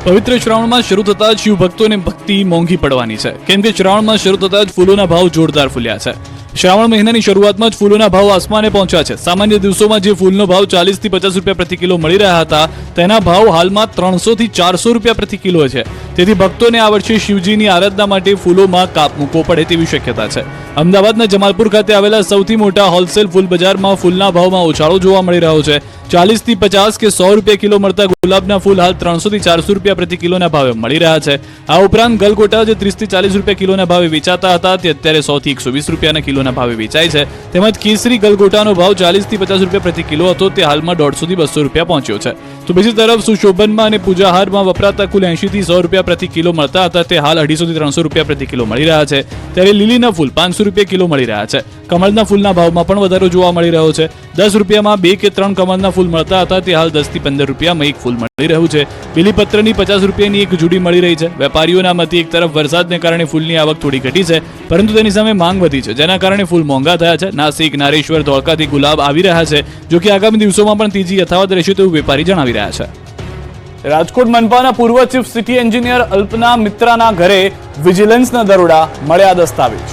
પવિત્ર શ્રાવણમાં શરૂ થતા જ શિવભક્તોને ભક્તિ મોંઘી પડવાની છે, કેમ કે શ્રાવણમાં શરૂ થતા જ ફૂલોના ભાવ જોરદાર ફૂલ્યા છે. શ્રાવણ મહિનાની શરૂઆતમાં જ ફૂલોના ભાવ આસમાને પહોંચ્યા છે. સામાન્ય દિવસોમાં જે ફૂલનો ભાવ 40 થી 50 રૂપિયા પ્રતિ કિલો મળી રહ્યા હતા તેના ભાવ હાલમાં 300 થી 400 રૂપિયા પ્રતિ કિલો છે. તેથી ભક્તોને આ વર્ષે શિવજીની આરાધના માટે ફૂલોમાં કાપ મૂકવો પડે તેવી શક્યતા છે. અમદાવાદના જમાલપુર ખાતે આવેલા સૌથી મોટા હોલસેલ ફૂલ બજારમાં ફૂલના ભાવમાં ઉછાળો જોવા મળી રહ્યો છે. 40 થી 50 કે 100 રૂપિયા કિલો મળતા ગુલાબના ફૂલ હાલ 300 થી 400 રૂપિયા પ્રતિ કિલોના ભાવે મળી રહ્યા છે. આ ઉપરાંત ગલગોટા જે 30 થી 40 રૂપિયા કિલોના ભાવે વેચાતા હતા તે અત્યારે 100 થી 120 રૂપિયાના કિલોના ભાવે વેચાય છે. તેમજ કેસરી ગલગોટાનો ભાવ 40 થી 50 રૂપિયા પ્રતિ કિલો હતો તે હાલમાં 150 થી 200 રૂપિયા પહોંચ્યો છે. તો બીજી તરફ સુશોભનમાં અને પૂજાહારમાં વપરાતા કુલ 80 થી 100 રૂપિયા પ્રતિ કિલો મળતા હતા તે હાલ 250 થી 300 રૂપિયા પ્રતિ કિલો મળી રહ્યા છે. ત્યારે લીલીના ફૂલ 500 રૂપિયા કિલો મળી રહ્યા છે. કમળના ફૂલના ભાવમાં પણ વધારો જોવા મળી રહ્યો છે. 10 રૂપિયામાં 2 કે 3 કમળના ફૂલ મળતા હતા તે હાલ 10 થી 15 રૂપિયામાં એક ફૂલ મળી રહ્યું છે. બીલીપત્રની 50 રૂપિયાની એક જોડી મળી રહી છે. વેપારીઓના મતે એક તરફ વરસાદને કારણે ફૂલની આવક થોડી ઘટી છે, પરંતુ તેની સામે માંગ વધી છે, જેના કારણે ફૂલ મોંઘા થયા છે. નાસિક, નારેશ્વર, ધોળકાથી ગુલાબ આવી રહ્યા છે, જો કે આગામી દિવસોમાં પણ તેજી યથાવત રહેશે તેવું વેપારી જણાવી રહ્યા છે. રાજકોટ મનપાના પૂર્વ ચીફ સિટી એન્જિનિયર અલ્પના મિત્રાના ઘરે વિજિલન્સના દરોડા, મળ્યા દસ્તાવેજ.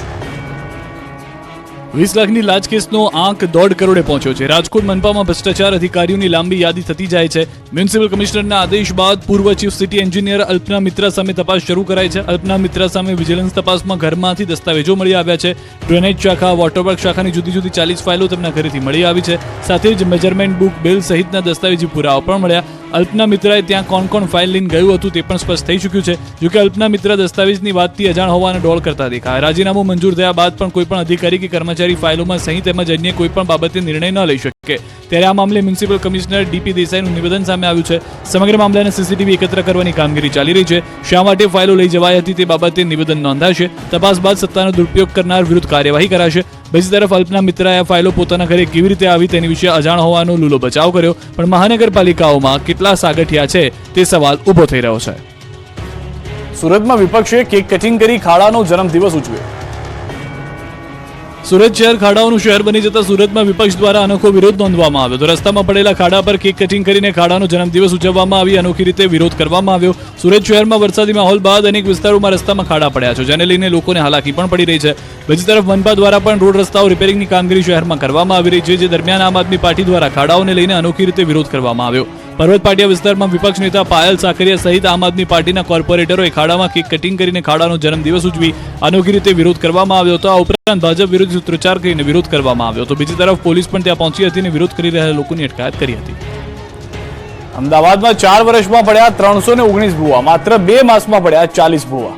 20 લાખની લાંચ કેસનો આંક 1.5 કરોડે પહોંચ્યો છે. રાજકોટ મનપામાં ભ્રષ્ટાચાર અધિકારીઓની લાંબી યાદી થતી જાય છે. મ્યુનિસિપલ કમિશનરના આદેશ બાદ પૂર્વ chief city engineer alpana Mitra સામે તપાસ શરૂ કરાઈ છે. અલ્પના મિત્રા સામે વિજિલન્સ તપાસમાં ઘરમાંથી દસ્તાવેજો મળી આવ્યા છે. ડ્રેનેજ શાખા, વોટરવર્ક શાખાની જુદી જુદી 40 ફાઇલો તેમના ઘરેથી મળી આવી છે. સાથે જ મેજરમેન્ટ બુક, બિલ સહિતના દસ્તાવેજી પુરાવા પણ મળ્યા. અલ્પના મિત્રાએ ત્યાં કોણ કોણ ફાઇલ લઈને ગયું હતું તે પણ સ્પષ્ટ થઈ ચૂક્યું છે. જોકે અલ્પના મિત્રા દસ્તાવેજની વાતથી અજાણ હોવાનો ડોળ કરતા દેખાય. રાજીનામું મંજૂર થયા બાદ પણ કોઈ પણ અધિકારી કે કર્મચારી ફાઇલોમાં સહી તેમજ અન્ય કોઈ પણ બાબતે નિર્ણય ન લઈ શકે. ત્યારે આ મામલે મ્યુનિસિપલ કમિશનર ડીપી દેસાઈનું નિવેદન સામે આવ્યું છે. સમગ્ર મામલાને સીસીટીવી એકત્ર કરવાની કામગીરી ચાલી રહી છે. શા માટે ફાઇલો લઈ જવાઈ હતી તે બાબતે નિવેદન નોંધાશે. તપાસ બાદ સત્તાનો દુરુપયોગ કરનાર વિરુદ્ધ કાર્યવાહી કરાશે. બીજી તરફ અલ્પના મિત્રાએ આ ફાઇલો પોતાના ઘરે કેવી રીતે આવી તેની વિશે અજાણ હોવાનો લૂલો બચાવ કર્યો, પણ મહાનગરપાલિકાઓમાં કેટલા સાગઠિયા છે તે સવાલ ઊભો થઈ રહ્યો છે. સુરતમાં વિપક્ષે કેક કટિંગ કરી ખાડાનો જન્મદિવસ ઉજવ્યો. સુરત શહેર ખાડાઓનું શહેર બની જતા સુરતમાં વિપક્ષ દ્વારા અનોખો વિરોધ નોંધવામાં આવ્યો. તો રસ્તામાં પડેલા ખાડા પર કેક કટિંગ કરીને ખાડાનો જન્મદિવસ ઉજવવામાં આવી અનોખી રીતે વિરોધ કરવામાં આવ્યો. સુરત શહેરમાં વરસાદી માહોલ બાદ અનેક વિસ્તારોમાં રસ્તામાં ખાડા પડ્યા છે, જેને લઈને લોકોને હાલાકી પણ પડી રહી છે. બીજી તરફ મનપા દ્વારા પણ રોડ રસ્તાઓ રિપેરિંગની કામગીરી શહેરમાં કરવામાં આવી રહી છે, જે દરમિયાન આમ આદમી પાર્ટી દ્વારા ખાડાઓને લઈને અનોખી રીતે વિરોધ કરવામાં આવ્યો. પર્વત પાટિયા વિસ્તારમાં વિપક્ષ નેતા પાયલ સાકરિયા સહિત આમ આદમી પાર્ટીના કોર્પોરેટરોએ ખાડામાં કેક કટિંગ કરીને ખાડાનો જન્મદિવસ ઉજવી અનોખી રીતે વિરોધ કરવામાં આવ્યો હતો. આ ઉપરાંત ભાજપ વિરુદ્ધ સૂત્રોચ્ચાર કરીને વિરોધ કરવામાં આવ્યો હતો. બીજી તરફ પોલીસ પણ ત્યાં પહોંચી હતી અને વિરોધ કરી રહેલા લોકોની અટકાયત કરી હતી. અમદાવાદમાં 4 વર્ષમાં પડ્યા 319 ભૂવા, માત્ર 2 માસમાં પડ્યા 40 ભૂવા.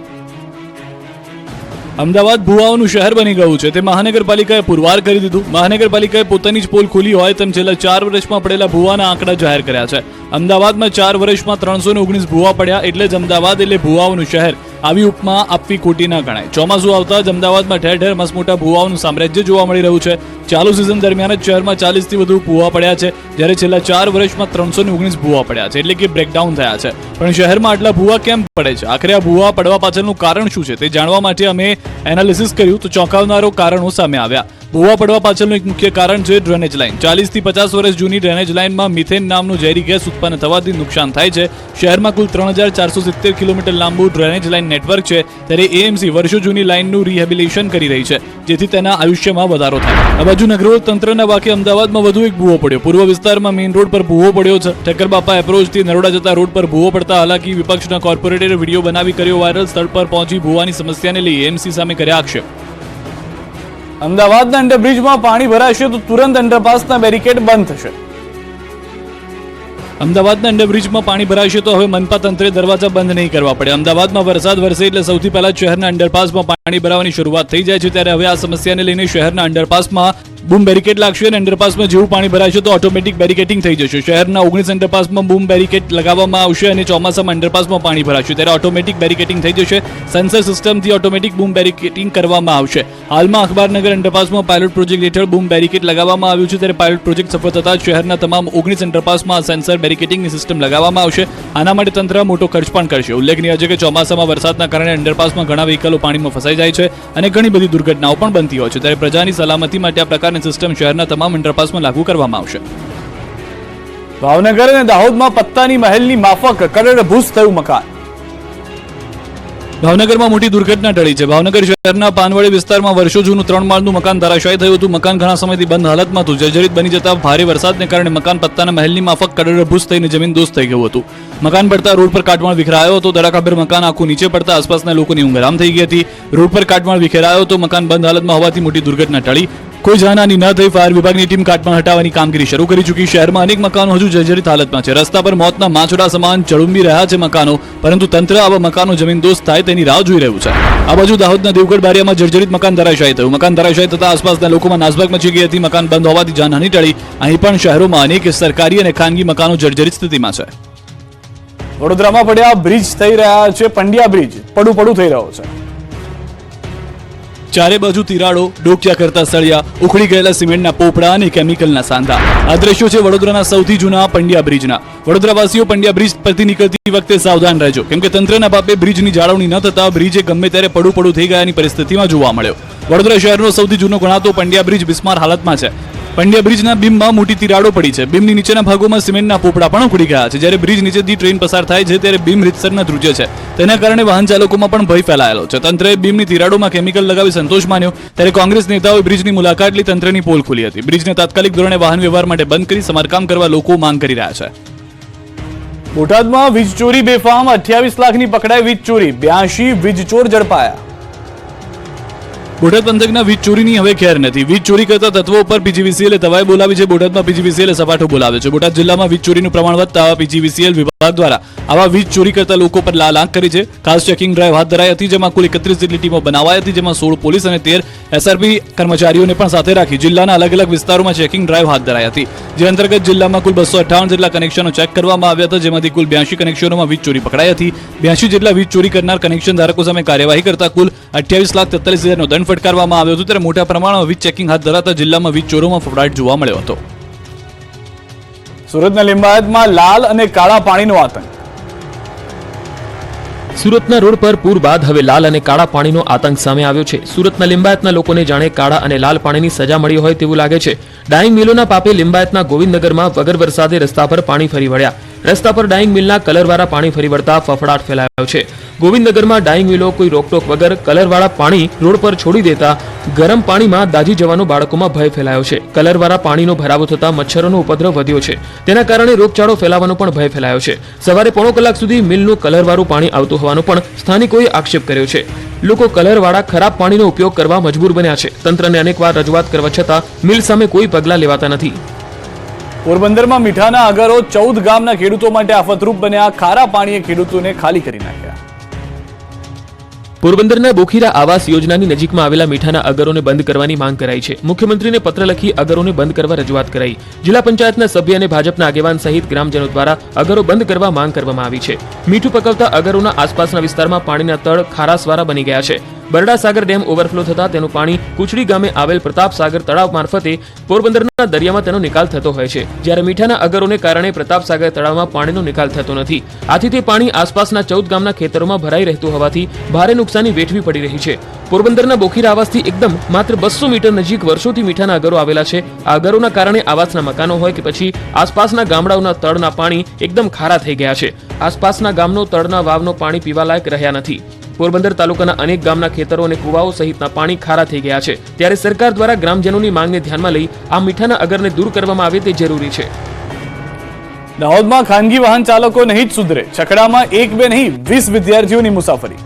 અમદાવાદ ભૂવાઓનું શહેર બની ગયું છે તે મહાનગરપાલિકાએ પુરવાર કરી દીધું. મહાનગરપાલિકાએ પોતાની જ પોલ ખોલી હોય તેમ છેલ્લા 4 વર્ષમાં પડેલા ભૂવાના આંકડા જાહેર કર્યા છે. અમદાવાદમાં 4 વર્ષમાં 319 ભૂવા પડ્યા, એટલે જ અમદાવાદ એટલે ભૂવાઓનું શહેર. આવી ઉપમા આપવી ખોટી ના ગણાય. ચોમાસું આવતા જ અમદાવાદમાં ઠેર ઠેર મસમોટા ભૂવાઓનું સામ્રાજ્ય જોવા મળી રહ્યું છે. ચાલુ સિઝન દરમિયાન જ શહેરમાં 40 થી વધુ ભૂવા પડ્યા છે, જ્યારે છેલ્લા 4 વર્ષમાં 319 ભૂવા પડ્યા છે, એટલે કે બ્રેકડાઉન થયા છે. પણ શહેરમાં આટલા ભૂવા કેમ પડે છે? આખરે આ ભૂવા પડવા પાછળનું કારણ શું છે તે જાણવા માટે અમે એનાલિસિસ કર્યું તો ચોંકાવનારો કારણો સામે આવ્યા. ભૂવા પડવા પાછળનું એક મુખ્ય કારણ છે ડ્રેનેજ લાઇન. 40 થી 50 વર્ષ જૂની ડ્રેનેજ લાઇનમાં મિથેન નામનું ઝેરી ગેસ ઉત્પન્ન થવાથી નુકસાન થાય છે. શહેરમાં કુલ 3470 કિલોમીટર લાંબુ ડ્રેનેજ લાઇન નેટવર્ક છે, ત્યારે એએમસી વર્ષો જૂની લાઇનનું રિહેબિલિટેશન કરી રહી છે, જેથી તેના આયુષ્યમાં વધારો થાય. આ બાજુ નગરોળ તંત્રના વાકે અમદાવાદમાં વધુ એક ભૂવો પડ્યો. પૂર્વ વિસ્તારમાં મેઇન રોડ પર ભૂવો પડ્યો છે. ઠક્કરબાપા એપ્રોચથી નરોડા જતા રોડ પર ભૂવો પડતા હાલાકી વિપક્ષના કોર્પોરેટરે વિડીયો બનાવી કર્યો વાયરલ. સ્થળ પર પહોંચી ભૂવાની સમસ્યાને લઈ એએમસી સામે કર્યા આક્ષેપ. અમદાવાદના અંડરબ્રિજમાં પાણી ભરાશે તો તુરંત અંડરપાસના બેરિકેડ બંધ થશે. અમદાવાદના અંડરબ્રિજમાં પાણી ભરાશે તો હવે મનપા તંત્રે દરવાજા બંધ નહીં કરવા પડે. અમદાવાદમાં વરસાદ વરસે એટલે સૌથી પહેલા શહેરના અંડરપાસમાં પાણી ભરાવાની શરૂઆત થઈ જાય છે ત્યારે હવે આ સમસ્યાને લઈને શહેરના અંડરપાસમાં બૂમ બેરિકેડ લાગશે અને અંડરપાસમાં જેવું પાણી ભરાશે તો ઓટોમેટિક બેરિકેડિંગ થઈ જશે. શહેરના 19 અંડરપાસમાં બૂમ બેરિકેડ લગાવવામાં આવશે અને ચોમાસામાં અંડરપાસમાં પાણી ભરાશે ત્યારે ઓટોમેટિક બેરિકેડિંગ થઈ જશે. સેન્સર સિસ્ટમથી ઓટોમેટિક બૂમ બેરિકેડિંગ કરવામાં આવશે. હાલમાં અખબારનગર અંડરપાસમાં પાયલોટ પ્રોજેક્ટ હેઠળ બૂમ બેરિકેડ લગાવવામાં આવ્યું છે ત્યારે પાયલોટ પ્રોજેક્ટ સફળ થતાં શહેરના તમામ 19 અંડરપાસમાં સેન્સર બેરિકેડિંગની સિસ્ટમ લગાવવામાં આવશે. આના માટે તંત્ર મોટો ખર્ચ પણ કરશે. ઉલ્લેખનીય છે કે ચોમાસામાં વરસાદના કારણે અંડરપાસમાં ઘણા વ્હીકલો પાણીમાં ફસાઈ જાય છે અને ઘણી બધી દુર્ઘટનાઓ પણ બનતી હોય છે ત્યારે પ્રજાની સલામતી માટે આ પ્રકારની સિસ્ટમ શહેરના તમામ અંડરપાસમાં લાગુ કરવામાં આવશે. ભાવનગર અને દાહોદમાં પત્તાની મહેલની માફક કરોડભૂસ થયું મકાન. ભાવનગરમાં મોટી દુર્ઘટના ટળી છે. ભાવનગર શહેરના પાનવાડી વિસ્તારમાં વર્ષો જૂનું 3 માળનું મકાન ધરાશાયી થયું હતું. મકાન ઘણા સમયથી બંધ હાલતમાં હતું. જર્જરિત બની જતા ભારે વરસાદને કારણે મકાન પત્તાના મહેલની માફક કરોડભૂસ થઈને જમીનદોસ્ત થઈ ગયું હતું. મકાન પડતા રોડ પર કાટમાળ વિખરાયો હતો. ધડાકાભેર મકાન આખું નીચે પડતા આસપાસના લોકોની ઊંઘ હરામ થઈ ગઈ હતી. રોડ પર કાટમાળ વિખેરાયો હતો. મકાન બંધ હાલતમાં હોવાથી મોટી દુર્ઘટના ટળી. કોઈ જાનહાની ન થઈ. ફાયર વિભાગની ટીમ કાટમાળ હટાવવાની કામગીરી શરૂ કરી ચૂકી. શહેરમાં અનેક મકાનો હજુ જર્જરિત હાલતમાં છે. રસ્તા પર મોતના માંચડા સમાન ચળુંબી રહ્યા છે મકાનો, પરંતુ તંત્ર આવા મકાનો જમીનદોસ્ત થાય તેની રાહ જોઈ રહ્યું છે. આ બાજુ દાહોદના દેવગઢ બારિયામાં જર્જરિત મકાન ધરાશાયી થયું. મકાન ધરાશાયી થતા આસપાસના લોકોમાં નાસભાગ મચી ગઈ હતી. મકાન બંધ હોવાથી જાનહાની ટળી. અહીં પણ શહેરોમાં અનેક સરકારી અને ખાનગી મકાનો જર્જરિત સ્થિતિમાં છે. વડોદરામાં પડ્યા બ્રિજ થઈ રહ્યા છે. પંડ્યા બ્રિજ પડું થઈ રહ્યો છે. ચારે બાજુ તિરાડો, ડોકિયા કરતા સળિયા, ઉખડી ગયેલા સિમેન્ટના પોપડા અને કેમિકલના સાંધા. આ દ્રશ્યો છે વડોદરાના સૌથી જૂના પંડ્યા બ્રિજના. વડોદરાવાસીઓ પંડ્યા બ્રિજ પરથી નીકળતી વખતે સાવધાન રહેજો, કેમ કે તંત્રના પાપે બ્રિજની જાળવણી ન થતા બ્રિજે ગમે ત્યારે પડું થઈ ગયાની પરિસ્થિતિમાં જોવા મળ્યો. વડોદરા શહેરનો સૌથી જૂનો ગણાતો પંડ્યા બ્રિજ બિસ્માર હાલતમાં છે. પંડ્યા બ્રિજના બીમમાં મોટી તિરાડો પડી છે. બીમની નીચેના ભાગોમાં સિમેન્ટના પોપડા પણ ઉખડી ગયા છે. જ્યારે બ્રિજ નીચેથી ટ્રેન પસાર થાય છે ત્યારે બીમ રીતસરના ધ્રુજે છે. તેના કારણે વાહન ચાલકોમાં પણ ભય ફેલાયેલો છે. તંત્રએ બીમની તિરાડોમાં કેમિકલ લગાવી સંતોષ માન્યો ત્યારે કોંગ્રેસ નેતાઓએ બ્રિજની મુલાકાત લઈ તંત્રની પોલ ખોલી હતી. બ્રિજને તાત્કાલિક ધોરણે વાહન વ્યવહાર માટે બંધ કરી સમારકામ કરવા લોકો માંગ કરી રહ્યા છે. બોટાદમાં વીજ ચોરી બેફામ. 28 લાખની પકડાઈ વીજ ચોરી. 82 વીજ ચોર ઝડપાયા. બોટાદ પંથકના વીજ ચોરીની હવે ખેર નથી. વીજ ચોરી કરતા તત્વો પર પીજીવીસીએલ તવાઈ બોલાવી છે. બોટાદમાં પીજીવીસીએલ સપાટો બોલાવે છે. બોટાદ જિલ્લામાં વીજ ચોરીનું પ્રમાણ વધતા પીજીવીસીએલ વિભાગ દ્વારા આવા વીજ ચોરી કરતા લોકો પર લાલ આંખ કરી છે. ખાસ ચેકિંગ ડ્રાઈવ હાથ ધરાઈ હતી, જેમાં કુલ 31 જેટલી ટીમો બનાવાઈ હતી, જેમાં 16 પોલીસ અને 13 એસઆરપી કર્મચારીઓને પણ સાથે રાખી જિલ્લાના અલગ અલગ વિસ્તારોમાં ચેકિંગ ડ્રાઈવ હાથ ધરાઈ હતી. જે અંતર્ગત જિલ્લામાં કુલ 258 જેટલા કનેક્શનો ચેક કરવામાં આવ્યા હતા, જેમાંથી કુલ 82 કનેક્શનોમાં વીજ ચોરી પકડાઈ હતી. 82 જેટલા વીજ ચોરી કરનાર કનેક્શન ધારકો સામે કાર્યવાહી કરતા કુલ 28,43,000નો દંડ ફટકારવામાં આવ્યો હતો. ત્યારે મોટા પ્રમાણમાં વીજ ચેકિંગ હાથ ધરાતા જિલ્લામાં વીજ ચોરોમાં ફફડાટ જોવા મળ્યો હતો. સુરતના લિંબાયતમાં લાલ અને કાળા પાણીનો આતંક. સુરતના રોડ પર પૂર બાદ હવે લાલ અને કાળા પાણીનો આતંક સામે આવ્યો છે. સુરતના લિંબાયતના લોકોને જાણે કાળા અને લાલ પાણીની સજા મળી હોય તેવું લાગે છે. ડાઇંગ મિલોના પાપે લિંબાયતના ગોવિંદનગરમાં વગર વરસાદે રસ્તા પર પાણી ફરી વળ્યા. રસ્તા પર ડાઇંગ મિલના કલરવાળા પાણી ફરી વળતા ફફડાટ ફેલાયો છે. ગોવિંદનગરમાં ડાઇંગ મિલો કોઈ રોકટોક વગર કલરવાળા પાણી રોડ પર છોડી દેતા ગરમ પાણીમાં દાઝી જવાનો બાળકોમાં ભય ફેલાયો છે. કલરવાળા પાણીનો ભરાવો થતા મચ્છરોનો ઉપદ્રવ વધ્યો છે. તેના કારણે રોગચાળો ફેલાવાનો પણ ભય ફેલાયો છે. સવારે પોણો કલાક સુધી મિલનું કલરવાળું પાણી આવતું હોવાનો પણ સ્થાનિકોએ આક્ષેપ કર્યો છે. લોકો કલરવાળા ખરાબ પાણીનો ઉપયોગ કરવા મજબૂર બન્યા છે. તંત્રને અનેકવાર રજૂઆત કરવા છતાં મિલ સામે કોઈ પગલાં લેવાતા નથી. પોરબંદરમાં મીઠાના અગરો 14 ગામના ખેડૂતો માટે આફતરૂપ બન્યા. ખારા પાણીએ ખેડૂતોને ખાલી કરી નાખ્યા. પોરબંદરના બોખીરા આવાસ યોજનાની નજીકમાં આવેલા મીઠાના અગરોને બંધ કરવાની માંગ કરાઈ છે. મુખ્યમંત્રીને પત્ર લખી અગરોને બંધ કરવા રજૂઆત કરાઈ. જિલ્લા પંચાયતના સભ્ય અને ભાજપના આગેવાન સહિત ગ્રામજનો દ્વારા અગરો બંધ કરવા માંગ કરવામાં આવી છે. મીઠું પકવતા અગરોના આસપાસના વિસ્તારમાં પાણીના તળ ખારાસવાળા બની ગયા છે. બરડા સાગર ડેમ ઓવરફ્લો થતા તેનું પાણી કુચડી ગામે આવેલ પ્રતાપ સાગર તળાવ મારફતે પોરબંદરના દરિયામાં તેનો નિકાલ થતો હોય છે. જ્યારે મીઠાના અગરોને કારણે પ્રતાપ સાગર તળાવમાં પાણીનો નિકાલ થતો નથી. આથી તે પાણી આસપાસના 14 ગામના ખેતરોમાં ભરાઈ રહેતું હોવાથી ભારે નુકસાની વેઠવી પડી રહી છે. પોરબંદરના બોખીરા આવાસથી એકદમ માત્ર 200 મીટર નજીક વર્ષોથી મીઠાના અગરો આવેલા છે. આ અગરોના કારણે આવાસના મકાનો હોય કે પછી આસપાસના ગામડાઓના તળના પાણી એકદમ ખારા થઈ ગયા છે. આસપાસના ગામનો તળના વાવનો પાણી પીવાલાયક રહ્યા નથી. પોરબંદર તાલુકાના અનેક ગામના ખેતરો અને કુવાઓ સહિતના પાણી ખારા થઈ ગયા છે. ત્યારે સરકાર દ્વારા ગ્રામજનોની માંગને ધ્યાનમાં લઈ આ મીઠાના અગરને દૂર કરવામાં આવે તે જરૂરી છે. દાહોદમાં ખાનગી વાહન ચાલકો નહીં જ સુધરે. છકડામાં 1-2 નહીં 20 વિદ્યાર્થીઓની મુસાફરી.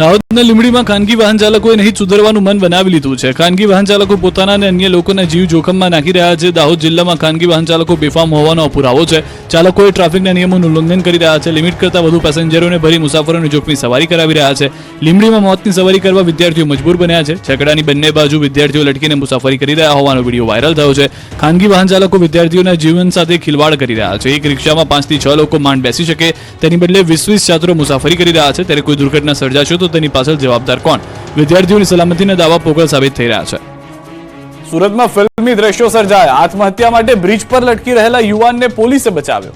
દાહોદ લીંબડીમાં ખાનગી વાહન ચાલકોએ નહીં સુધરવાનું મન બનાવી લીધું છે. ખાનગી વાહન ચાલકો પોતાના અને અન્ય લોકોના જીવ જોખમમાં નાખી રહ્યા છે. દાહોદ જિલ્લામાં ખાનગી વાહન ચાલકો બેફામ હોવાનો પુરાવો છે. ચાલકોએ ટ્રાફિકના નિયમોનું ઉલ્લંઘન કરી રહ્યા છે. લિમિટ કરતા વધુ પેસેન્જરોને ભરી મુસાફરોને જોખમી સવારી કરાવી રહ્યા છે. લીંબડીમાં મોતની સવારી કરવા વિદ્યાર્થીઓ મજબૂર બન્યા છે. છકડાની બંને બાજુ વિદ્યાર્થીઓ લટકીને મુસાફરી કરી રહ્યા હોવાનો વિડીયો વાયરલ થયો છે. ખાનગી વાહન ચાલકો વિદ્યાર્થીઓના જીવન સાથે ખિલવાડ કરી રહ્યા છે. એક રિક્ષામાં 5 થી 6 લોકો માંડ બેસી શકે તેની બદલે 20 છાત્રો મુસાફરી કરી રહ્યા છે. ત્યારે કોઈ દુર્ઘટના સર્જાશે તો તેની પાછળ જવાબદાર કોણ? વિદ્યાર્થીઓની સલામતીના દાવા પોકળ સાબિત થઈ રહ્યા છે. સુરતમાં ફિલ્મી દ્રશ્યો સર્જાયા. આત્મહત્યા માટે બ્રિજ પર લટકી રહેલા યુવાનને પોલીસે બચાવ્યો.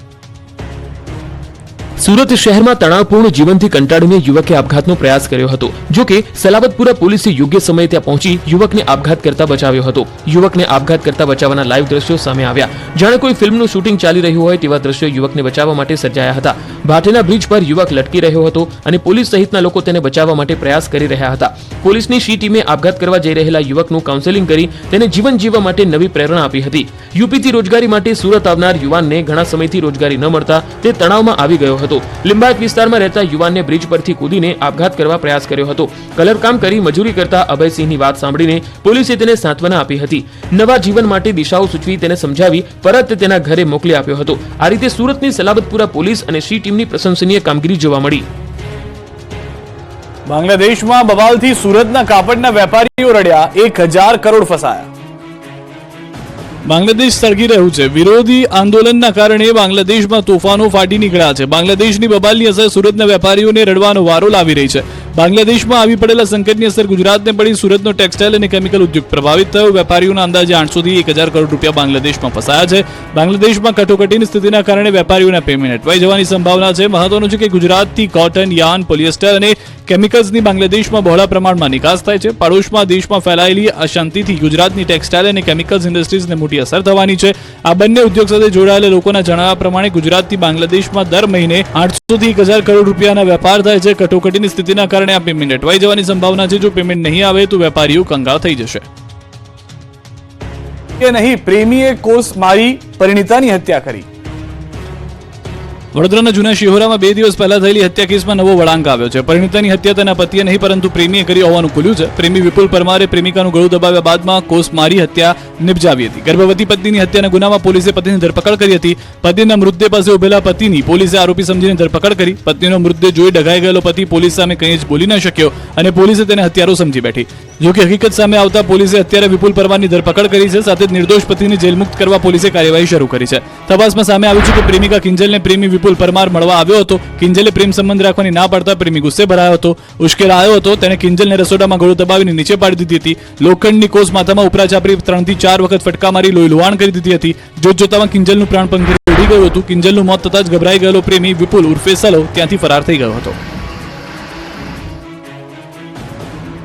સુરત શહેરમાં તણાવપૂર્ણ જીવનથી કંટાળીને યુવકે આપઘાતનો પ્રયાસ કર્યો હતો. જો કે સલાબતપુરા પોલીસે યોગ્ય સમયે ત્યાં પહોંચી યુવકને આપઘાત કરતા બચાવ્યો હતો. યુવકને આપઘાત કરતા બચાવવાના લાઈવ દ્રશ્યો સામે આવ્યા. જાણે કોઈ ફિલ્મનું શૂટિંગ ચાલી રહ્યું હોય તેવા દ્રશ્યો યુવકને બચાવવા માટે સર્જાયા હતા. ભાટેના બ્રિજ પર યુવક લટકી રહ્યો હતો અને પોલીસ સહિતના લોકો તેને બચાવવા માટે પ્રયાસ કરી રહ્યા હતા. પોલીસની સી ટીમે આપઘાત કરવા જઈ રહેલા યુવકનું કાઉન્સેલિંગ કરી તેને જીવન જીવવા માટે નવી પ્રેરણા આપી હતી. યુપીથી રોજગારી માટે સુરત આવનાર યુવાનને ઘણા સમયથી રોજગારી ન મળતા તે તણાવમાં આવી ગયો હતો. લિંબાયત વિસ્તારમાં રહેતા યુવાનને બ્રિજ પરથી કૂદીને આપઘાત કરવા પ્રયાસ કર્યો હતો. કલરકામ કરી મજૂરી કરતા અભયસિંહની વાત સાંભળીને પોલીસે તેને સાંત્વના આપી હતી. નવા જીવન માટે દિશાઓ સૂચવી તેને સમજાવી પરત તેના ઘરે મોકલી આપ્યો હતો. આ રીતે સુરતની સલાબતપુરા પોલીસ અને સી ટીમની પ્રશંસનીય કામગીરી જોવા મળી. બાંગ્લાદેશમાં બવાલથી સુરતના કાપડના વેપારીઓ રડ્યા. 1000 કરોડ ફસાયા. બાંગ્લાદેશ સળગી રહ્યું છે. વિરોધી આંદોલનના કારણે બાંગ્લાદેશમાં તોફાનો ફાટી નીકળ્યા છે. બાંગ્લાદેશની બબાલની અસર સુરતના વેપારીઓને રડવાનો વારો લાવી રહી છે. બાંગ્લાદેશમાં આવી પડેલા સંકટની અસર ગુજરાતને પડી. સુરતનો ટેક્સટાઇલ અને કેમિકલ ઉદ્યોગ પ્રભાવિત થયો. વેપારીઓના અંદાજે 800 થી 1000 કરોડ રૂપિયા બાંગ્લાદેશમાં ફસાયા છે. બાંગ્લાદેશમાં કટોકટીની સ્થિતિના કારણે વેપારીઓના પેમેન્ટ અટવાઈ જવાની સંભાવના છે. મહત્વનું છે કે ગુજરાતથી કોટન, યાર્ન, પોલિએસ્ટર અને કેમિકલ્સની બાંગ્લાદેશમાં બહોળા પ્રમાણમાં નિકાસ થાય છે. પડોશમાં દેશમાં ફેલાયેલી અશાંતિથી ગુજરાતની ટેક્સટાઇલ અને કેમિકલ્સ ઇન્ડસ્ટ્રીઝને મોટી અસર થવાની છે. આ બંને ઉદ્યોગ સાથે જોડાયેલા લોકોના જણાવ્યા પ્રમાણે ગુજરાતથી બાંગ્લાદેશમાં દર મહિને 800 થી 1000 કરોડ રૂપિયાના વેપાર થાય છે. કટોકટીની સ્થિતિના કારણે આ પેમેન્ટ અટવાઈ જવાની સંભાવના છે. જો પેમેન્ટ નહીં આવે તો વેપારીઓ કંગાળ થઈ જશે. કે નહીં, પ્રેમીએ કોસ મારી પરિણીતાની હત્યા કરી. વડોદરાના જૂના શિહોરામાં 2 દિવસ પહેલા થયેલી હત્યા કેસમાં નવો વળાંક આવ્યો છે. પરિણીતાની હત્યા તેના પતિએ નહીં પરંતુ પ્રેમીએ કરી હોવાનું ખુલ્યું છે. પ્રેમી વિપુલ પરમારે પ્રેમિકાનું ગળું દબાવ્યા બાદમાં કોસ મારી હત્યા નિપજાવી હતી. ગર્ભવતી પત્નીની હત્યાના ગુનામાં પોલીસે પતિની ધરપકડ કરી હતી. પતિના મૃતદેહ પાસે ઉભેલા પતિની પોલીસે આરોપી સમજીને ધરપકડ કરી. પત્નીનો મૃતદેહ જોઈ ડઘાઈ ગયેલો પતિ પોલીસ સામે કંઈ જ બોલી ન શક્યો અને પોલીસે તેને હત્યારો સમજી બેઠી. જો કે હકીકત સામે આવતા પોલીસે અત્યારે વિપુલ પરમારની ધરપકડ કરી છે. સાથે જ નિર્દોષ પતિને જેલમુક્ત કરવા પોલીસે કાર્યવાહી શરૂ કરી છે. તપાસમાં સામે આવ્યું છે કે પ્રેમિકા કિંજલને પ્રેમી વિપુલ પરમાર મળવા આવ્યો હતો. કિંજલે પ્રેમ સંબંધ રાખવાની ના પાડતા પ્રેમી ગુસ્સે ભરાયો હતો, ઉશ્કેરાયો હતો. તેણે કિંજલને રસોડામાં ગળું દબાવીને નીચે પાડી દીધી હતી. લોખંડની કોસ માથામાં ઉપરા ચાપડી 3 થી 4 વખત ફટકા મારી લોહી લુહાણ કરી દીધી હતી. જોતજોતામાં કિંજલનું પ્રાણ પંખી ઉડી ગયું હતું. કિંજલનું મોત થતાં જ ગભરાઈ ગયેલો પ્રેમી વિપુલ ઉર્ફે સલો ત્યાંથી ફરાર થઈ ગયો હતો.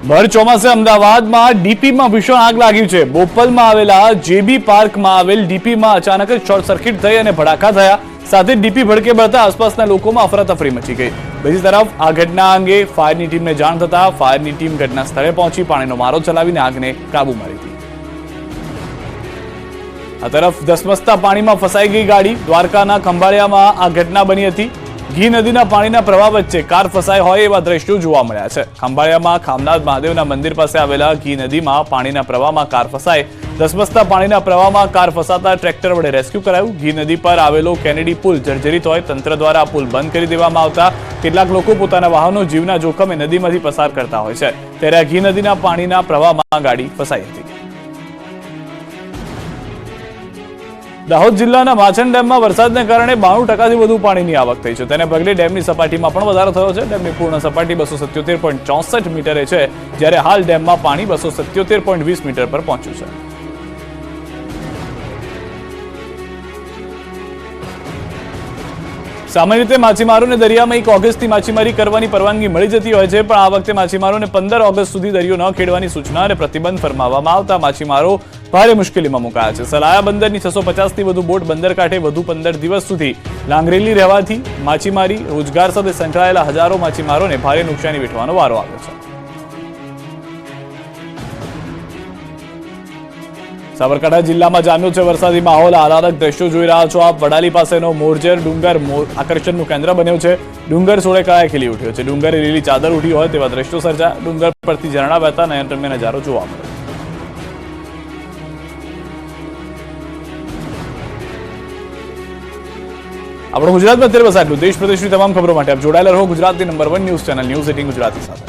ભર ચોમાસે અમદાવાદમાં ડીપીમાં ભીષણ આગ લાગી છે. બોપલમાં આવેલા જેબી પાર્કમાં આવેલ ડીપીમાં અચાનક જ શોર્ટ સર્કિટ થઈ અને ભડાકા થયા. સાથે ડીપી ભડકે બળતા આસપાસના લોકોમાં અફરાતફરી મચી ગઈ. બીજી તરફ આ ઘટના અંગે ફાયરની ટીમને જાણ થતા ફાયરની ટીમ ઘટના સ્થળે પહોંચી પાણીનો મારો ચલાવીને આગને કાબૂમાં લીધી. આ તરફ ધસમસતા પાણીમાં ફસાઈ ગઈ ગાડી. દ્વારકાના ખંભાળિયામાં આ ઘટના બની હતી. ઘી નદીના પાણીના પ્રવાહ વચ્ચે કાર ફસાઈ હોય એવા દ્રશ્યો જોવા મળ્યા છે. ખંભાળિયામાં ખામનાથ મહાદેવના મંદિર પાસે આવેલા ઘી નદીમાં પાણીના પ્રવાહમાં કાર ફસાઈ. ધસમસતા પાણીના પ્રવાહમાં કાર ફસાતા ટ્રેક્ટર વડે રેસ્ક્યુ કરાયું. ઘી નદી પર આવેલો કેનેડી પુલ જર્જરિત હોય. તંત્ર દ્વારા પુલ બંધ કરી દેવામાં આવતા કેટલાક લોકો પોતાના વાહનો જીવના જોખમે નદીમાંથી પસાર કરતા હોય છે. ત્યારે આ ઘી નદીના પાણીના પ્રવાહમાં ગાડી ફસાઈ હતી. દાહોદ જિલ્લાના માછન ડેમમાં વરસાદને કારણે 92% વધુ પાણીની આવક થઈ છે. તેને પગલે ડેમની સપાટીમાં પણ વધારો થયો છે. ડેમની પૂર્ણ સપાટી 277.64 મીટરે છે, જ્યારે હાલ ડેમમાં પાણી 277.20 મીટર પર પહોંચ્યું છે. સામાન્ય રીતે માછીમારોને દરિયામાં 1 ઓગસ્ટથી માછીમારી કરવાની પરવાનગી મળી જતી હોય છે, પણ આ વખતે માછીમારોને 15 ઓગસ્ટ સુધી દરિયો ન ખેડવાની સૂચના અને પ્રતિબંધ ફરમાવવામાં આવતા માછીમારો ભારે મુશ્કેલીમાં મુકાયા છે. સલાયા બંદરની 650 થી વધુ બોટ બંદર કાંઠે વધુ 15 દિવસ સુધી લાંગરેલી રહેવાથી માછીમારી રોજગાર સાથે સંકળાયેલા હજારો માછીમારોને ભારે નુકસાની વેઠવાનો વારો આવ્યો છે. સાબરકાંઠા જિલ્લામાં જામ્યો છે વરસાદી માહોલ. આહલાદક દ્રશ્યો જોઈ રહ્યા છો આપ. વડાલી પાસેનો મોરજેર ડુંગર આકર્ષણનું કેન્દ્ર બન્યો છે. ડુંગર સોળે કળાએ ખીલી ઉઠ્યો છે. ડુંગરે લીલી ચાદર ઉઠી હોય તેવા દ્રશ્યો સર્જાયા. ડુંગર પરથી ઝરણા વહેતા નયનરમ્ય નજારો જોવા મળ્યો. આપણો ગુજરાતમાં અત્યારે બસ આટલું. દેશ પ્રદેશની તમામ ખબરો માટે આપ જોડાયેલા રહો ગુજરાતની number 1 news channel news 18 Gujarati સાથે.